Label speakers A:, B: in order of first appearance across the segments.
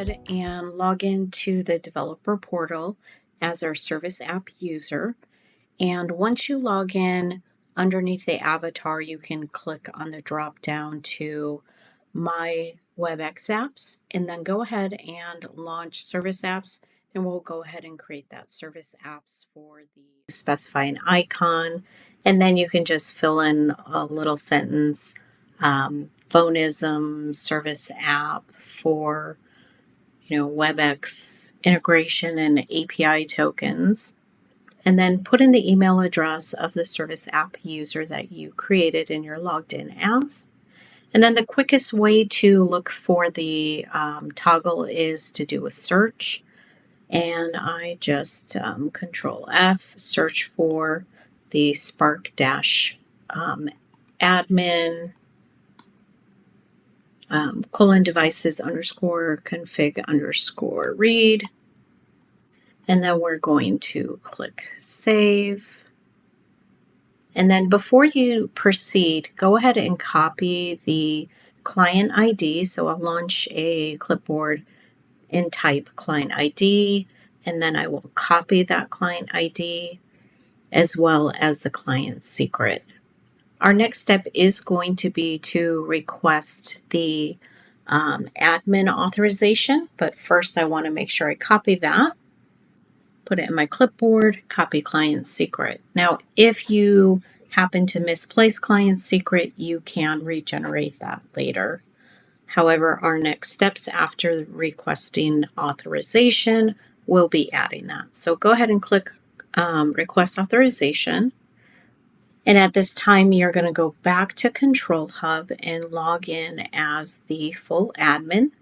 A: ahead and log into the developer portal as our service app user. And once you log in, underneath the avatar, you can click on the drop down to My Webex Apps, and then go ahead and launch service apps. And we'll go ahead and create that service apps for the specify an icon, and then you can just fill in a little sentence. Phonism service app for Webex integration and API tokens, and then put in the email address of the service app user that you created and you're logged in as. And then the quickest way to look for the toggle is to do a search. And I just Control F, search for the Spark admin :devices _config _read. And then we're going to click Save. And then before you proceed, go ahead and copy the client ID. So I'll launch a clipboard and type client ID, and then I will copy that client ID as well as the client secret. Our next step is going to be to request the admin authorization, but first I want to make sure I copy that, put it in my clipboard, copy client secret. Now, if you happen to misplace client secret, you can regenerate that later. However, our next steps after requesting authorization will be adding that. So go ahead and click Request Authorization. And at this time, you're going to go back to Control Hub and log in as the full admin.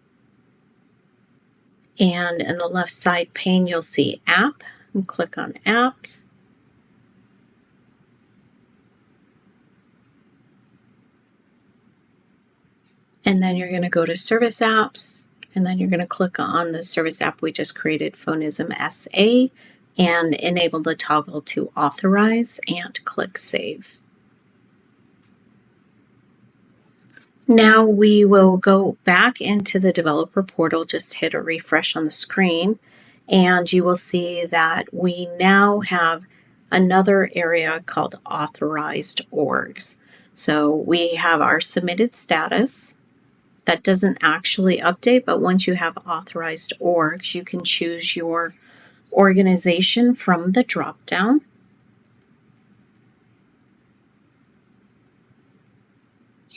A: And in the left side pane, you'll see App, and click on Apps. And then you're going to go to Service Apps, and then you're going to click on the service app we just created, Phonism SA, and enable the toggle to authorize and click Save. Now we will go back into the developer portal, just hit a refresh on the screen, and you will see that we now have another area called Authorized Orgs. So we have our submitted status. That doesn't actually update, but once you have authorized orgs, you can choose your organization from the drop-down.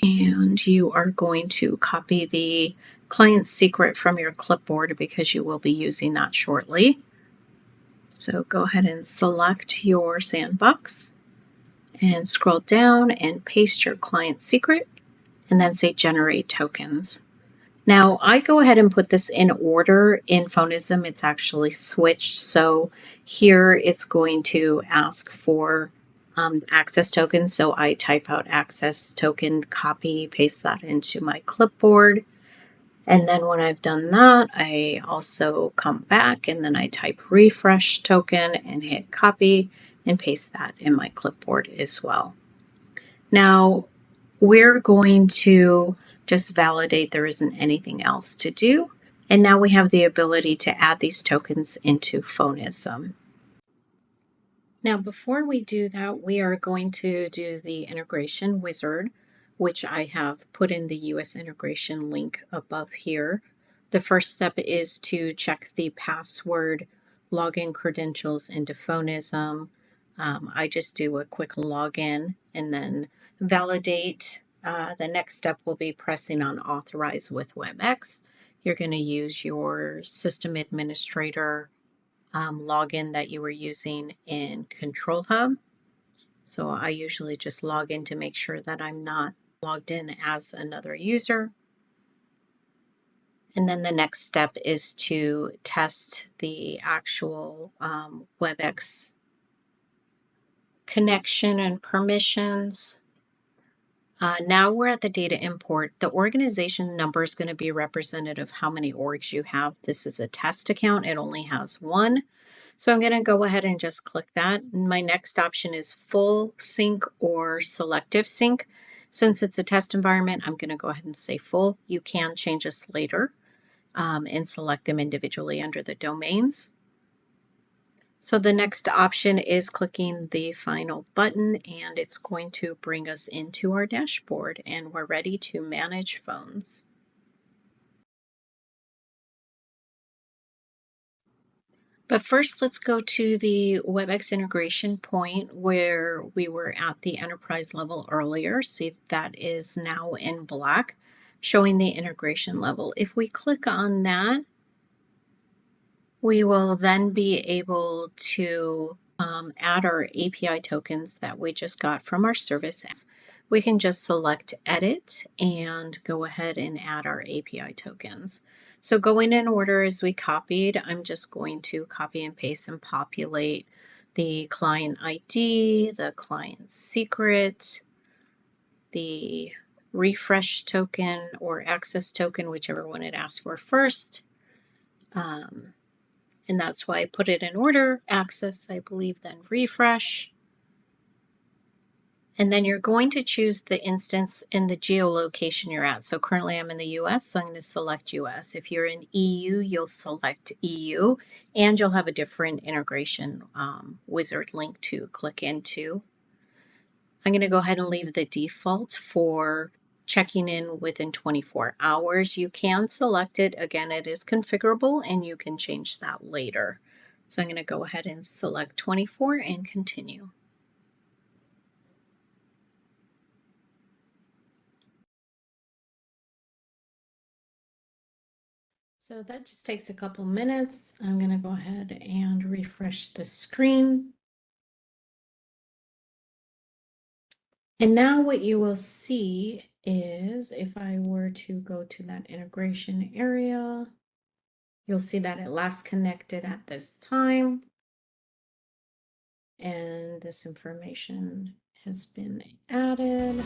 A: And you are going to copy the client secret from your clipboard because you will be using that shortly. So go ahead and select your sandbox and scroll down and paste your client secret, and then say Generate Tokens. Now, I go ahead and put this in order. In Phonism, it's actually switched. So here it's going to ask for access tokens. So I type out access token, copy, paste that into my clipboard. And then when I've done that, I also come back and then I type refresh token and hit copy and paste that in my clipboard as well. Now, we're going to just validate there isn't anything else to do. And now we have the ability to add these tokens into Phonism. Now, before we do that, we are going to do the integration wizard, which I have put in the US integration link above here. The first step is to check the password login credentials into Phonism. I just do a quick login and then validate. The next step will be pressing on Authorize with Webex. You're going to use your system administrator login that you were using in Control Hub. So I usually just log in to make sure that I'm not logged in as another user. And then the next step is to test the actual Webex connection and permissions. Now we're at the data import. The organization number is going to be representative of how many orgs you have. This is a test account. It only has one. So I'm going to go ahead and just click that. My next option is full sync or selective sync. Since it's a test environment, I'm going to go ahead and say full. You can change this later. and select them individually under the domains. So the next option is clicking the final button, and it's going to bring us into our dashboard, and we're ready to manage phones. But first, let's go to the Webex integration point where we were at the enterprise level earlier. See, that is now in black, showing the integration level. If we click on that, we will then be able to add our API tokens that we just got from our service. We can just select edit and go ahead and add our API tokens. So going in order as we copied, I'm just going to copy and paste and populate the client ID, the client secret, the refresh token or access token, whichever one it asks for first. And that's why I put it in order. Access, I believe, then refresh. And then you're going to choose the instance in the geolocation you're at. So currently I'm in the US, so I'm going to select US. If you're in EU, you'll select EU, and you'll have a different integration wizard link to click into. I'm going to go ahead and leave the default for checking in within 24 hours. You can select it. Again, it is configurable and you can change that later. So I'm going to go ahead and select 24 and continue. So that just takes a couple minutes. I'm going to go ahead and refresh the screen. And now what you will see is if I were to go to that integration area, you'll see that it last connected at this time. And this information has been added.